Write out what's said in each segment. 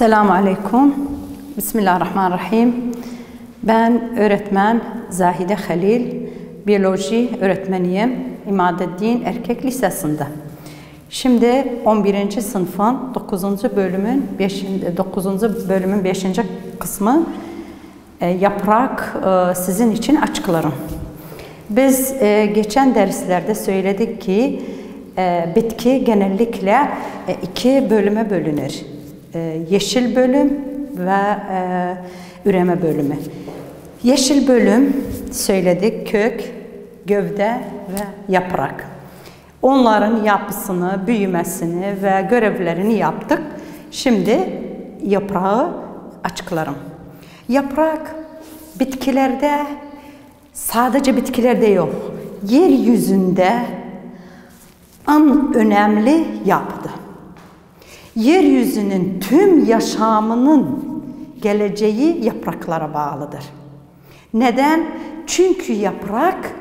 Selamun Aleyküm. Bismillahirrahmanirrahim. Ben öğretmen Zahide Halil, biyoloji öğretmeniyim İmadeddin Erkek Lisesi'nde. Şimdi 11. sınıfın 9. bölümün 5. kısmı yaprak sizin için açıklarım. Biz geçen derslerde söyledik ki bitki genellikle iki bölüme bölünür. Yeşil bölüm ve üreme bölümü. Yeşil bölüm söyledik, kök, gövde ve yaprak. Onların yapısını, büyümesini ve görevlerini yaptık. Şimdi yaprağı açıklarım. Yaprak bitkilerde, sadece bitkilerde yok, yeryüzünde en önemli yapıdır. Yeryüzünün tüm yaşamının geleceği yapraklara bağlıdır. Neden? Çünkü yaprak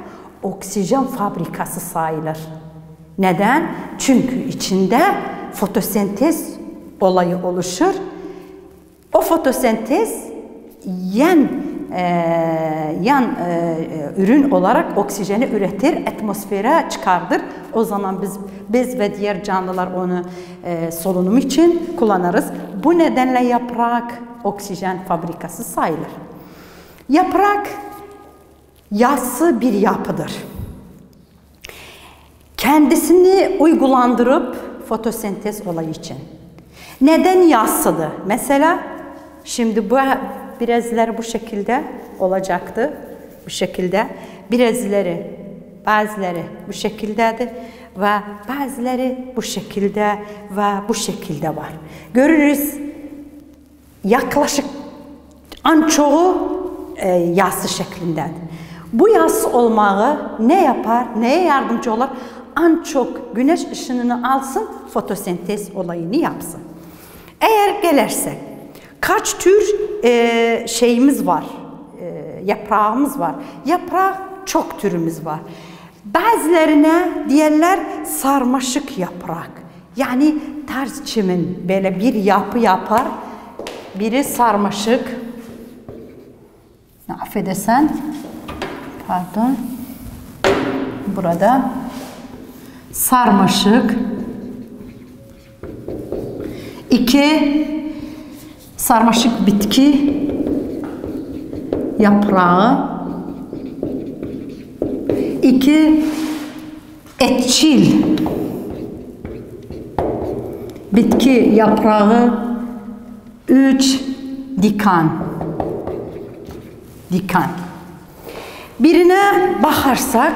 oksijen fabrikası sayılır. Neden? Çünkü içinde fotosentez olayı oluşur. O fotosentez yan ürün olarak oksijeni üretir, atmosfere çıkardır. O zaman biz ve diğer canlılar onu solunum için kullanırız. Bu nedenle yaprak oksijen fabrikası sayılır. Yaprak yassı bir yapıdır. Kendisini uygulandırıp fotosentez olayı için. Neden yassıdır? Mesela şimdi bu birazları bu şekilde olacaktı. Bu şekilde. Bazıları bu şekildedir ve bazıları bu şekilde ve bu şekilde var. Görürüz yaklaşık en çoğu yassı şeklindedir. Bu yassı olmağı ne yapar? Neye yardımcı olur? En çok güneş ışınını alsın, fotosentez olayını yapsın. Eğer gelirsek kaç tür şeyimiz var, yaprağımız var. Yaprak çok türümüz var. Bazılarına diğerler sarmaşık yaprak. Yani tarz çimin böyle bir yapı yapar. Biri sarmaşık. Affedersen. Pardon. Burada sarmaşık. 2 sarmaşık bitki yaprağı. 2 etçil bitki yaprağı. 3 dikan. Birine bakarsak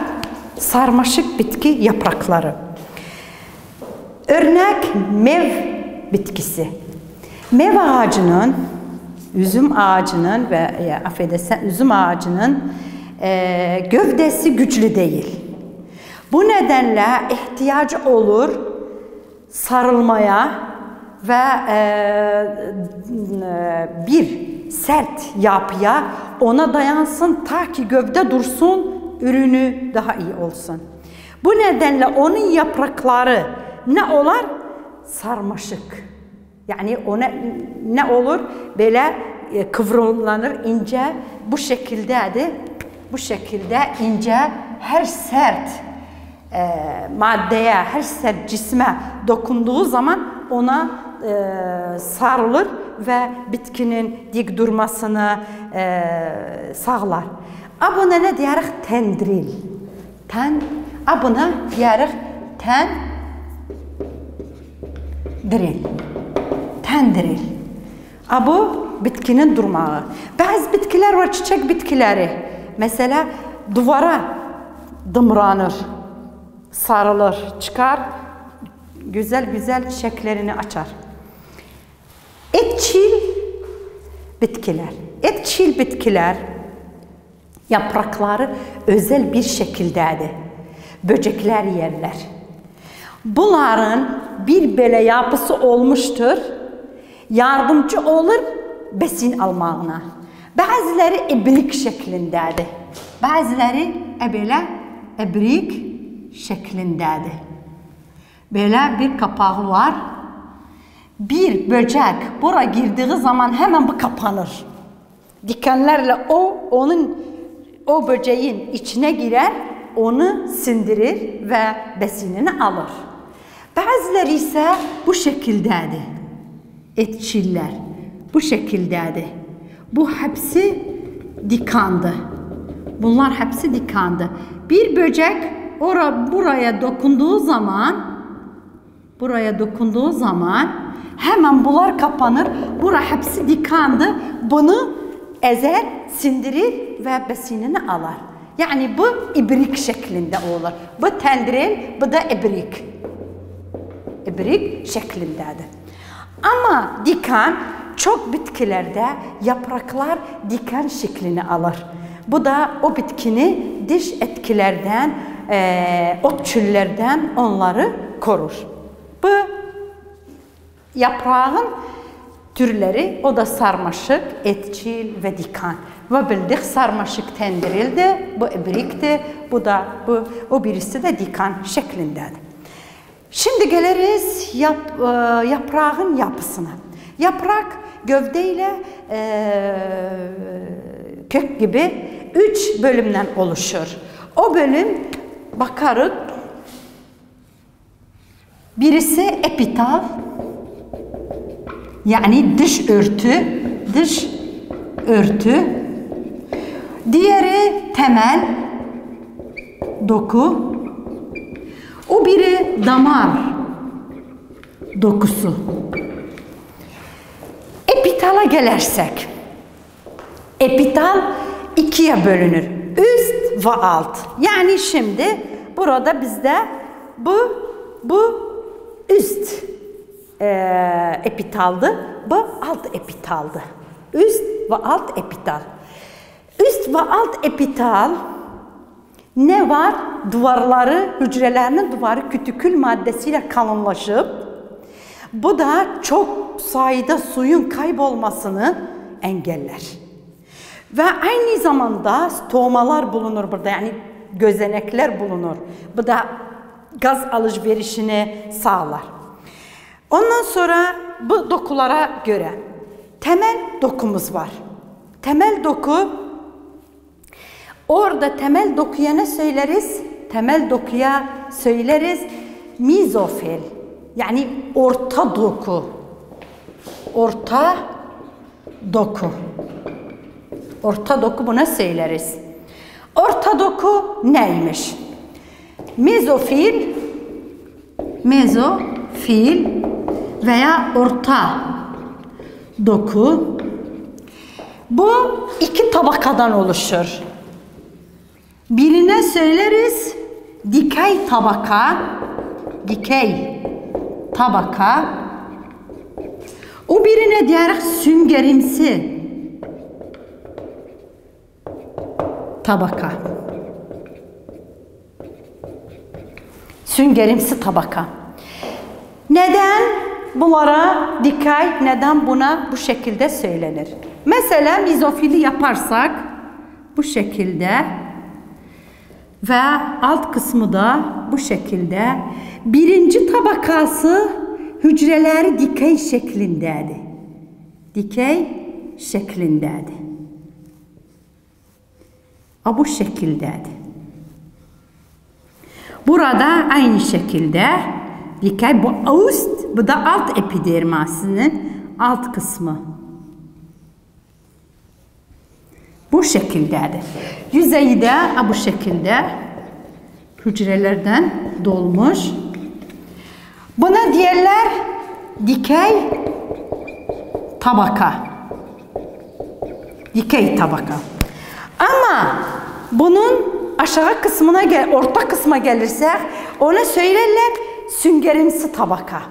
sarmaşık bitki yaprakları. Örnek mev bitkisi. Mev ağacının, üzüm ağacının ve üzüm ağacının gövdesi güçlü değil. Bu nedenle ihtiyacı olur sarılmaya ve bir sert yapıya ona dayansın ta ki gövde dursun, ürünü daha iyi olsun. Bu nedenle onun yaprakları ne olur? Sarmaşık. Yani ona ne olur? Böyle kıvrımlanır, ince, bu şekildedir. Bu şekilde ince, her sert maddeye, her sert cisme dokunduğu zaman ona sarılır ve bitkinin dik durmasını sağlar. Buna ne diyerek? Tendril. Buna diyerek tendril. Bu bitkinin durmağı. Bazı bitkiler var, çiçek bitkileri. Mesela duvara dımranır, sarılır, çıkar, güzel güzel çiçeklerini açar. Etçil bitkiler yaprakları özel bir şekildedir. Böcekler yerler. Bunların bir böyle yapısı olmuştur. Yardımcı olur besin almağına. Bazıları ibrik şeklindedir. Bazıları böyle ibrik şeklindedir. Böyle bir kapağı var. Bir böcek buraya girdiği zaman hemen bu kapanır. Dikenlerle o böceğin içine girer, onu sindirir ve besinini alır. Bazıları ise bu şekildedir. Etçiller bu şekildedir. Bu hepsi dikandı. Bunlar hepsi dikandı. Bir böcek buraya dokunduğu zaman hemen bunlar kapanır. Bura hepsi dikandı. Bunu ezer, sindirir ve besinini alır. Yani bu ibrik şeklinde olur. Bu tendril, bu da ibrik. İbrik şeklindedir. Ama dikan çok bitkilerde yapraklar diken şeklini alır. Bu da o bitkini dış etkilerden, otçullerden onları korur. Bu yaprağın türleri, o da sarmaşık, etçil ve dikan. Ve bildik sarmaşık tendrildi, bu ibrikti, o birisi de dikan şeklindedir. Şimdi geliriz yaprağın yapısına. Yaprak gövdeyle kök gibi 3 bölümden oluşur. O bölüm bakarız. Birisi epital, yani dış örtü. Diğeri temel doku. O biri damar dokusu. Epitala gelirsek, epital ikiye bölünür. Üst ve alt. Yani şimdi burada bizde bu üst epitaldı, bu alt epitaldı. Üst ve alt epital. Üst ve alt epital ne var? Duvarları, hücrelerinin duvarı kütükül maddesiyle kalınlaşıp, bu da çok sayıda suyun kaybolmasını engeller. Ve aynı zamanda stomalar bulunur burada, yani gözenekler bulunur. Bu da gaz alışverişini sağlar. Ondan sonra bu dokulara göre temel dokumuz var. Temel doku, orada temel dokuya ne söyleriz? Temel dokuya söyleriz mizofil, yani orta doku. Orta doku. Orta doku buna söyleriz. Orta doku neymiş? Mezofil veya orta doku. Bu iki tabakadan oluşur. Birine söyleriz dikey tabaka. O birine diğer süngerimsi tabaka. Süngerimsi tabaka. Neden bunlara dikey, neden buna bu şekilde söylenir? Mesela mizofili yaparsak bu şekilde ve alt kısmı da bu şekilde. Birinci tabakası hücreleri dikey şeklindedir. Dikey şeklindedir. Bu şekildedir. Burada aynı şekilde dikey, bu üst, bu da alt epidermasının alt kısmı. Bu şekildedir. Yüzeyi de bu şekilde hücrelerden dolmuş. Buna diğerler dikey tabaka. Dikey tabaka. Ama bunun aşağı kısmına orta kısma gelirsek ona söylerler süngerimsi tabaka.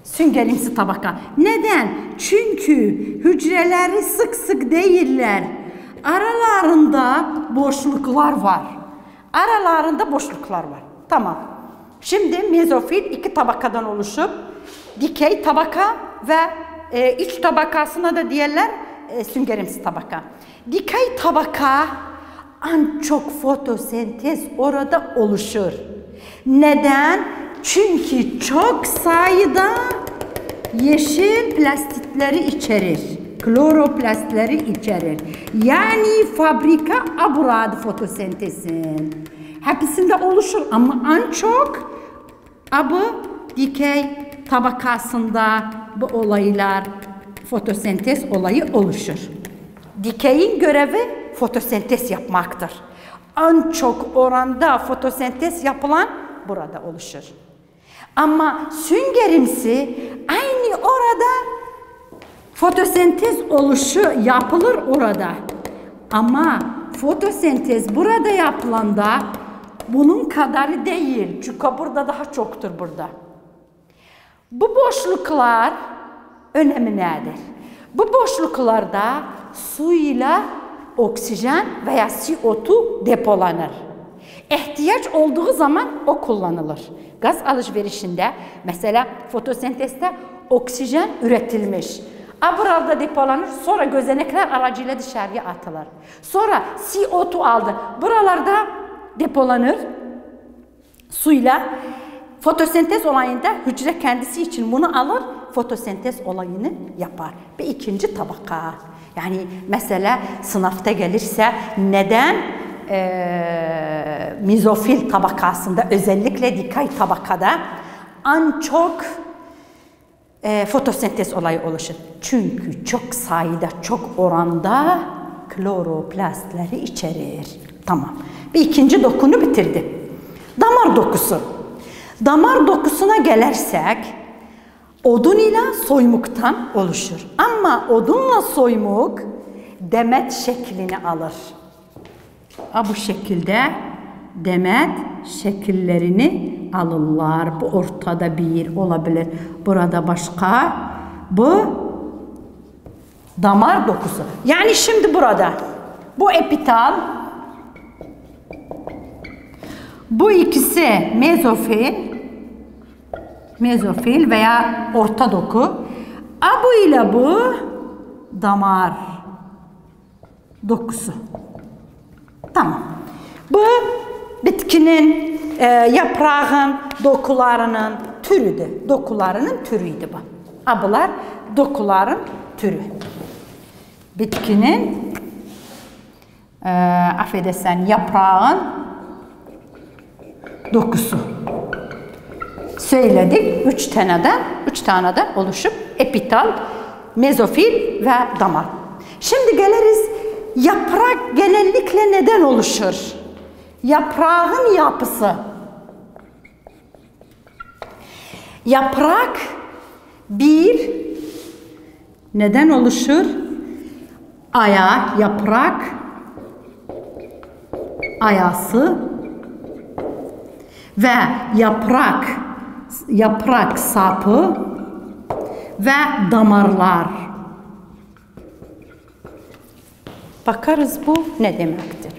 Süngerimsi tabaka. Neden? Çünkü hücreleri sık sık değiller. Aralarında boşluklar var. Tamam. Şimdi mezofil iki tabakadan oluşup dikey tabaka ve iç tabakasına da diğerler süngerimsi tabaka. Dikey tabaka en çok fotosentez orada oluşur. Neden? Çünkü çok sayıda yeşil plastikleri içerir. Kloroplastları içerir. Yani fabrika burada fotosentezin. Hepsinde oluşur ama en çok dikey tabakasında bu olaylar fotosentez olayı oluşur. Dikeyin görevi fotosentez yapmaktır. En çok oranda fotosentez yapılan burada oluşur. Ama süngerimsi aynı orada fotosentez yapılır orada. Ama fotosentez burada yapılanda bunun kadarı değil. Çünkü burada daha çoktur burada. Bu boşluklar önemi nedir? Bu boşluklarda suyla oksijen veya CO2 depolanır. İhtiyaç olduğu zaman o kullanılır. Gaz alışverişinde mesela fotosentezde oksijen üretilmiş. Burada depolanır, sonra gözenekler aracıyla dışarıya atılır. Sonra CO2 aldı. Buralarda depolanır suyla. Fotosentez olayında hücre kendisi için bunu alır, fotosentez olayını yapar. Bir ikinci tabaka. Yani mesela sınavda gelirse neden mezofil tabakasında özellikle dikey tabakada en çok fotosentez olayı oluşur. Çünkü çok sayıda, çok oranda kloroplastları içerir. Tamam. Bir ikinci dokunu bitirdim. Damar dokusu. Damar dokusuna gelirsek odun ile soymuktan oluşur. Ama odunla soymuk demet şeklini alır. Bu şekilde demet şekillerini alırlar. Bu ortada bir olabilir. Burada başka. Bu damar dokusu. Yani şimdi burada bu epital, bu ikisi mezofil veya orta doku. Bu ile bu damar dokusu. Tamam. Bu bitkinin, yaprağın dokularının türüdür. Dokularının türüydü bu. Bunlar dokuların türü. Bitkinin, affedersen, yaprağın dokusu. Söyledik. Üç tane de oluşup epital, mezofil ve damar. Şimdi geliriz. Yaprak genellikle neden oluşur? Yaprağın yapısı. Yaprak neden oluşur? Yaprak ayası ve yaprak sapı ve damarlar. Bakarız bu ne demektir.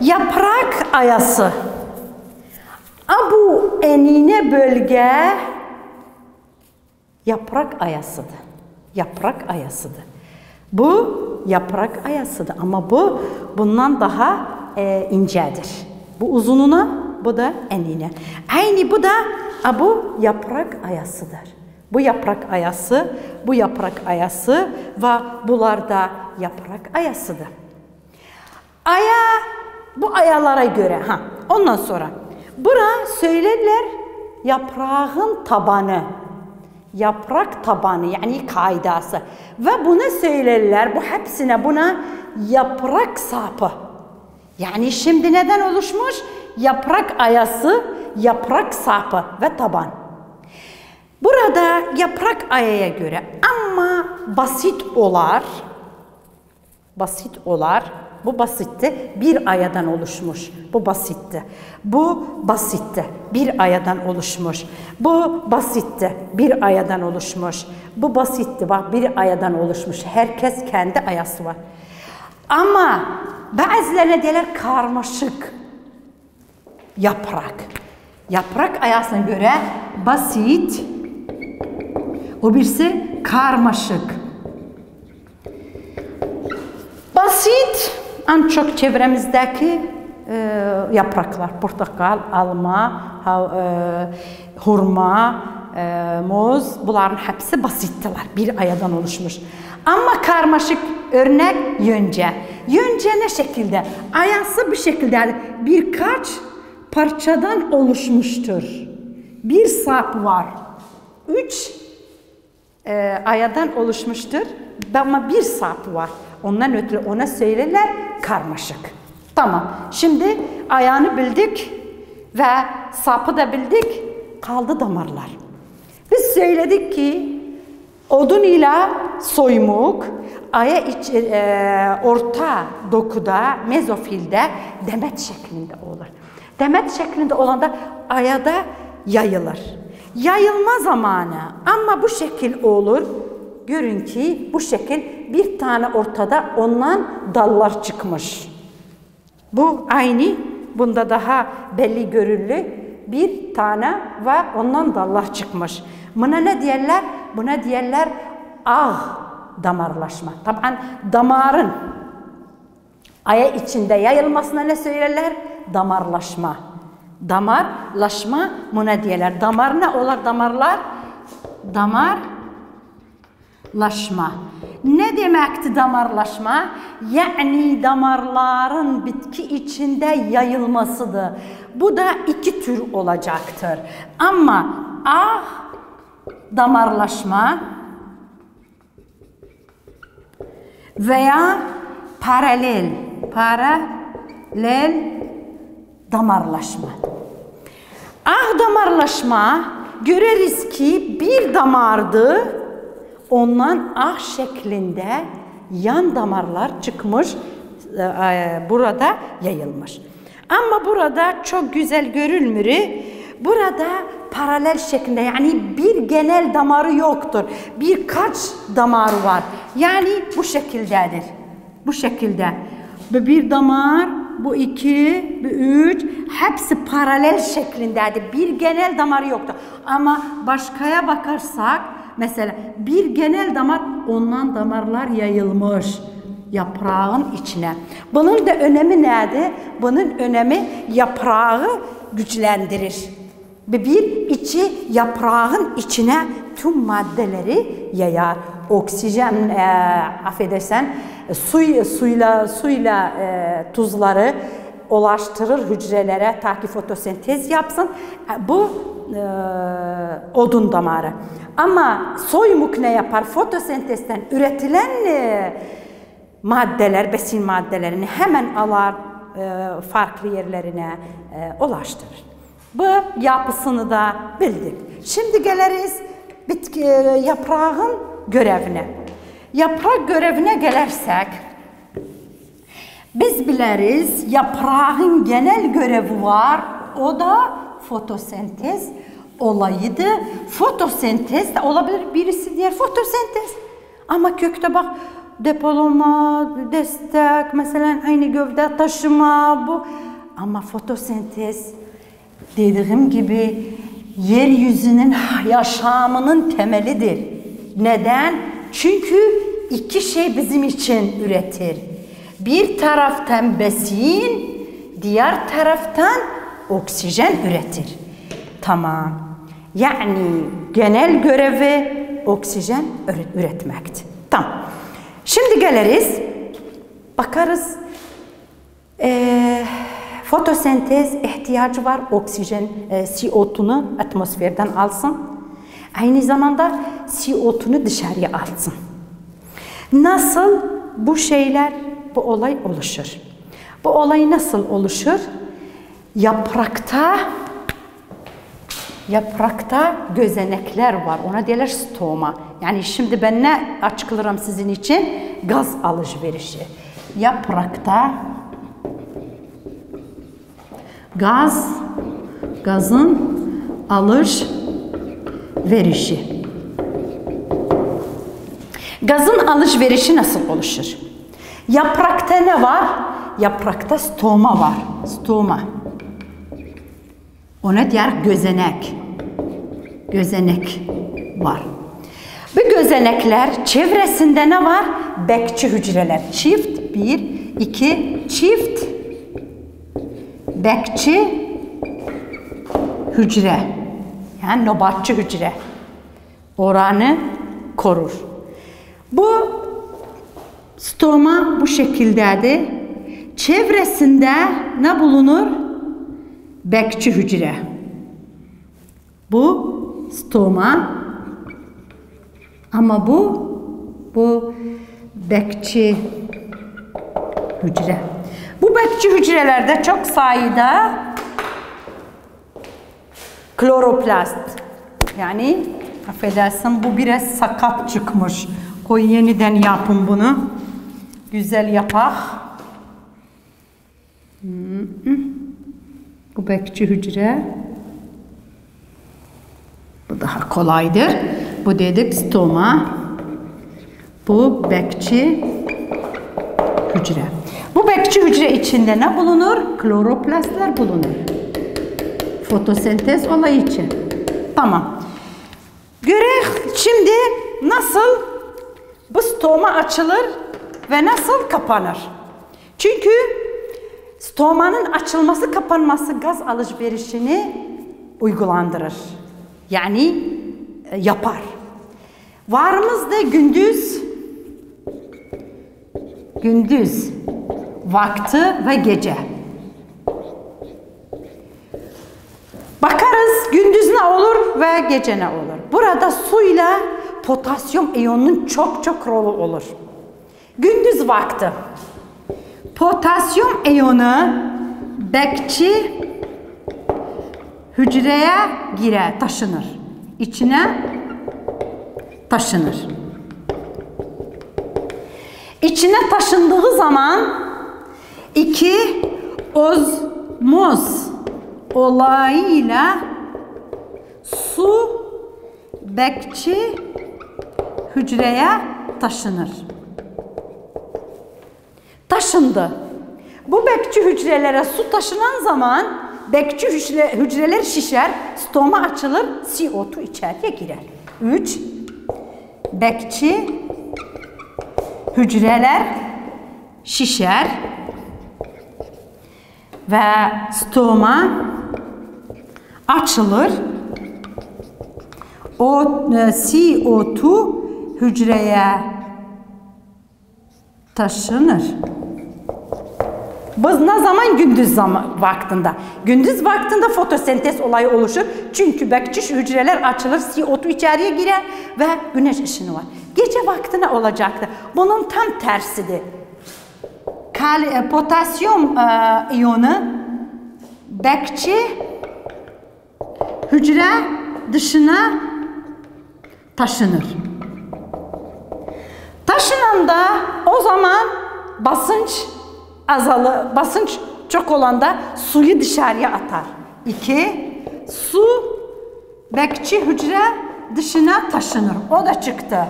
Yaprak ayası. Bu enine bölge yaprak ayasıdır. Yaprak ayasıdır. Bu yaprak ayasıdır ama bundan daha incedir. Bu uzununa, bu da enine. Aynı bu da bu yaprak ayasıdır. Bu yaprak ayası ve bunlar da yaprak ayasıdır. Bu ayalara göre, ondan sonra buna söylerler yaprağın tabanı. Yaprak tabanı yani kaidası. Ve buna söylerler, bu hepsine buna yaprak sapı. Yani şimdi neden oluşmuş? Yaprak ayası, yaprak sapı ve taban. Burada yaprak ayaya göre ama basit olar. Bu basitti. Bir ayadan oluşmuş. Bu basitti. Bu basitti. Bir ayadan oluşmuş. Bu basitti. Bir ayadan oluşmuş. Bu basitti. Bak bir ayadan oluşmuş. Herkes kendi ayası var. Ama bazılarına derler karmaşık yaprak. Yaprak ayasına göre basit. O birisi karmaşık. Basit en çok çevremizdeki yapraklar, portakal, alma, hurma, muz, bunların hepsi basittiler. Bir ayadan oluşmuş. Ama karmaşık örnek yonca. Yonca ne şekilde? Ayası bir şekilde birkaç parçadan oluşmuştur. Bir sap var. 3 ayadan oluşmuştur ama bir sap var. Ondan ötürü ona söylerler karmaşık. Tamam. Şimdi ayağını bildik ve sapı da bildik. Kaldı damarlar. Biz söyledik ki odun ile soymuk orta dokuda, mezofilde demet şeklinde olur. Demet şeklinde olanda aya da yayılır. Yayılma zamanı ama bu şekil olur. Görün ki bu şekil bir tane ortada ondan dallar çıkmış. Bu aynı, bunda daha belli görülür. Bir tane ve ondan dallar çıkmış. Buna ne diyorlar? Buna diyorlar ağ damarlaşma. Tabii damarın aya içinde yayılmasına ne söylerler? Damarlaşma. Damarlaşma buna diyorlar. Damar ne olur damarlar? Damarlaşma. Ne demekti damarlaşma? Yani damarların bitki içinde yayılmasıdır. Bu da iki tür olacaktır. Ama ağ damarlaşma veya paralel damarlaşma. Ağ damarlaşma göreriz ki bir damardı, ondan ağ şeklinde yan damarlar çıkmış, burada yayılmış. Ama burada çok güzel görülmür. Burada paralel şeklinde, yani bir genel damarı yoktur. Birkaç damarı var. Yani bu şekildedir. Bu şekilde. Bu bir damar, bu iki, bu üç. Hepsi paralel şeklindedir. Bir genel damarı yoktur. Ama başkaya bakarsak, mesela bir genel damar, ondan damarlar yayılmış yaprağın içine. Bunun da önemi nedir? Bunun önemi yaprağı güçlendirir. Bir içi yaprağın içine tüm maddeleri yayar. Oksijen, affedersen, suyla tuzları ulaştırır hücrelere ta ki fotosentez yapsın. Bu odun damarı. Ama soymuk ne yapar? Fotosentezden üretilen maddeler, besin maddelerini hemen alar, farklı yerlerine ulaştırır. Bu yapısını da bildik. Şimdi geliriz bitki yaprağın görevine. Yaprak görevine gelirsek, biz biliriz yaprağın genel görevi var. O da fotosentez olayıdır. Fotosentez de olabilir, birisi diğer fotosentez. Ama kökte bak, depolama, destek, mesela aynı gövde taşıma bu. Ama fotosentez dediğim gibi yeryüzünün yaşamının temelidir. Neden? Çünkü iki şey bizim için üretir. Bir taraftan besin, diğer taraftan oksijen üretir. Tamam. Yani genel görevi oksijen üretmektir. Tamam. Şimdi geliriz, bakarız. Fotosentez ihtiyacı var, oksijen CO2'nu atmosferden alsın. Aynı zamanda CO2'nu dışarıya alsın. Nasıl bu şeyler, bu olay oluşur? Bu olay nasıl oluşur? Yaprakta gözenekler var. Ona diyorlar stoma. Yani şimdi ben ne açıklarım sizin için? Gaz alışverişi. Yaprakta gazın alışverişi. Gazın alışverişi nasıl oluşur? Yaprakta ne var? Yaprakta stoma var. Stoma. Ona diğer gözenek. Gözenek var. Bu gözenekler çevresinde ne var? Bekçi hücreler. Çift, bir, iki, çift bekçi hücre. Yani nöbetçi hücre. Oranı korur. Bu stoma bu şekildedir. Çevresinde ne bulunur? Bekçi hücre. Bu stoma ama bu bekçi hücre. Bu bekçi hücrelerde çok sayıda kloroplast. Yani affedersin bu biraz sakat çıkmış. Koy yeniden yapın bunu. Güzel yapak. Bu bekçi hücre. Bu daha kolaydır. Bu dedik stoma. Bu bekçi hücre. Bu bekçi hücre içinde ne bulunur? Kloroplastlar bulunur. Fotosentez olayı için. Tamam. Görek şimdi nasıl bu stoma açılır ve nasıl kapanır? Çünkü stomanın açılması kapanması gaz alışverişini uygulandırır. Yani yapar. Varımızda gündüz vakti ve gece. Bakarız gündüz ne olur ve gece ne olur. Burada suyla potasyum iyonunun çok rolü olur. Gündüz vakti potasyum iyonu bekçi hücreye girer, taşınır. İçine taşınır. İçine taşındığı zaman iki ozmoz olayıyla su bekçi hücreye taşınır. Taşındı. Bu bekçi hücrelere su taşınan zaman bekçi hücreler şişer, stoma açılır, CO2 içeriye girer. 3. Bekçi hücreler şişer ve stoma açılır. O CO2 hücreye taşınır. Biz ne zaman? Gündüz vaktinde. Gündüz vaktinde fotosentez olayı oluşur. Çünkü bekçi hücreler açılır, CO2 içeriye girer ve güneş ışını var. Gece vakti ne olacaktı? Bunun tam tersidir. Potasyum iyonu bekçi hücre dışına taşınır. Taşınanda o zaman basınç çok olanda suyu dışarıya atar. 2. Su bekçi hücre dışına taşınır. O da çıktı.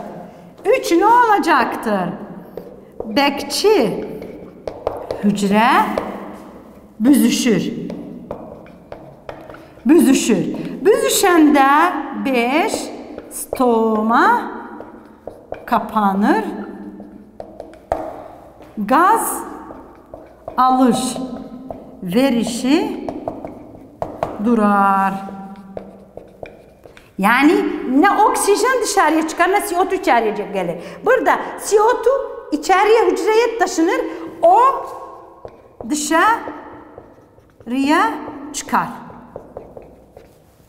3. Ne olacaktır? Bekçi hücre büzüşür. Büzüşende 5 stoma kapanır. Gaz alışverişi durar. Yani ne oksijen dışarıya çıkar ne CO2 içeriye gelir. Burada CO2 içeriye hücreye taşınır. O dışarıya çıkar.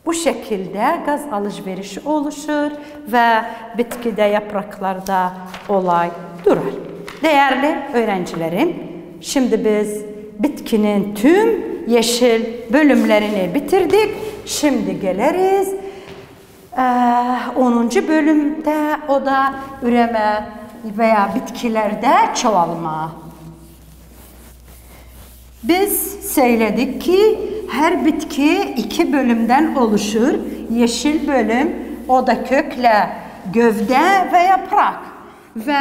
Bu şekilde gaz alışverişi oluşur ve bitkide yapraklarda olay durar. Değerli öğrencilerim, şimdi biz bitkinin tüm yeşil bölümlerini bitirdik. Şimdi geliriz 10. bölümde, o da üreme veya bitkilerde çoğalma. Biz söyledik ki her bitki 2 bölümden oluşur. Yeşil bölüm, o da kökle gövde ve yaprak. Ve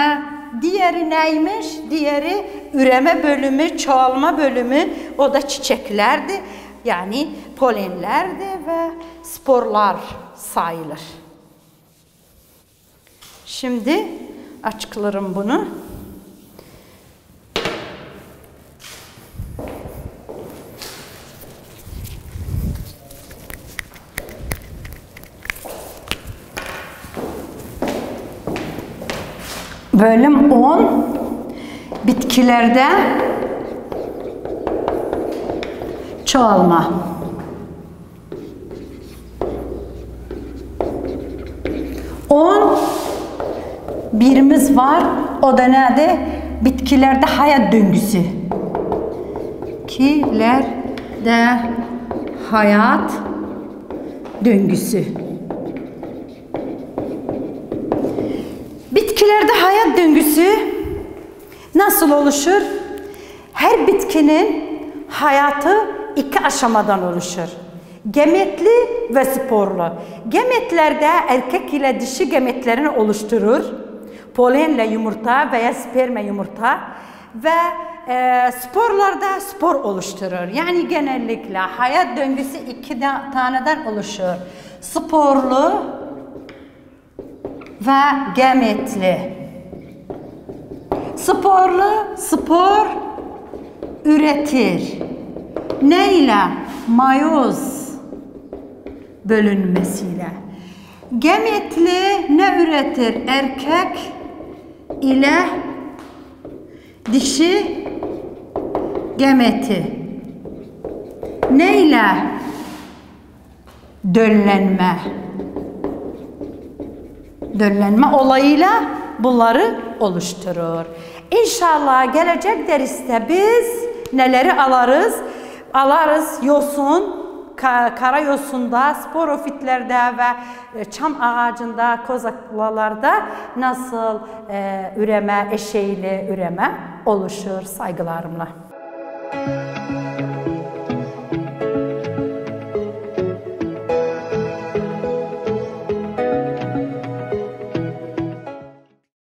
diğeri neymiş? Diğeri üreme bölümü, çoğalma bölümü, o da çiçeklerdi. Yani polenlerdi ve sporlar sayılır. Şimdi açıklarım bunu. Bölüm 10. Bitkilerde çoğalma. Birimiz var. O da nedir? Bitkilerde hayat döngüsü. Bitkilerde hayat döngüsü. Bitkilerde hayat döngüsü nasıl oluşur? Her bitkinin hayatı iki aşamadan oluşur. Gametli ve sporlu. Gametlerde erkek ile dişi gametlerini oluşturur. Polenle yumurta veya sperme yumurta ve sporlarda spor oluşturur. Yani genellikle hayat döngüsü iki taneden oluşur. Sporlu ve gametli. Sporlu spor üretir. Neyle? Mayoz bölünmesiyle. Gametli ne üretir? Erkek ile dişi gameti. Neyle? Döllenme. Döllenme olayıyla bunları oluşturur. İnşallah gelecek derste biz neleri alırız? Alırız yosun, kara yosunda, sporofitlerde ve çam ağacında, kozaklalarda nasıl üreme, eşeğli üreme oluşur saygılarımla.